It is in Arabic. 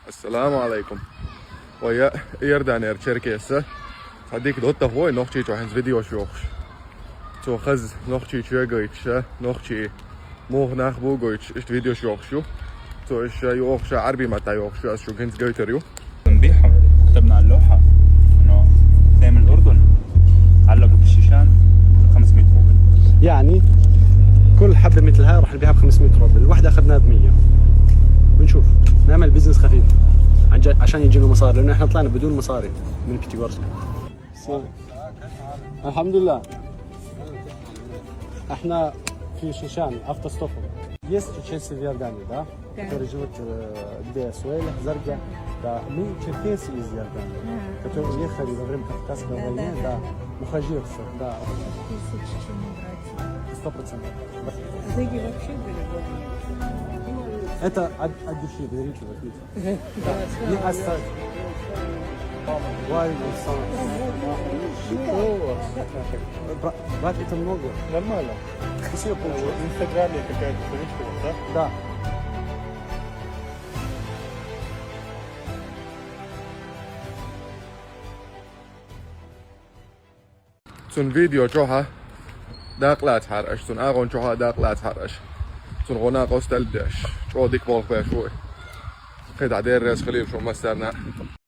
السلام عليكم. ويا يردانير تشيركيسة هديك دوتا هوي نوخشي توحنز فيديو شوخش تو خز نوخشي تشيرغيتش نوخشي موه ناخبو غويتش اشت فيديو شوخشو تو اش يوخش عربي متى يوخش از شو كنز غيتريو نبيعهم. كتبنا على اللوحة انه اثنين من الاردن علقوا بالشيشان 500 روبل. يعني كل حبة مثل هاي راح نبيعها ب 500 روبل، الوحدة اخذناها ب 100. بنشوف نعمل بزنس خفيف عشان يجينا مصاري، لانه احنا طلعنا بدون مصاري من بيتيغورسك. الحمد لله. احنا في شيشان автостопом. Есть черкесы в Иордании, да? Которые живут где Суэль, Зарга. Да, мы черкесы из Иордании, которые уехали во время Кавказской войны, да, мухаджирцы, да. 100%. Зыги вообще были Это от души, говорите, вот видите. Не оставь. Брат, это много. Нормально. Спасибо, получилось. В инстаграме какая-то страничка, да? Да. تون فيديو جوها داقلات حرش تون اغون جوها داقلات حرش تون غنا قوستل دش شو ديك بولك بشوي قيد عدير ريس خليل شو مسترنا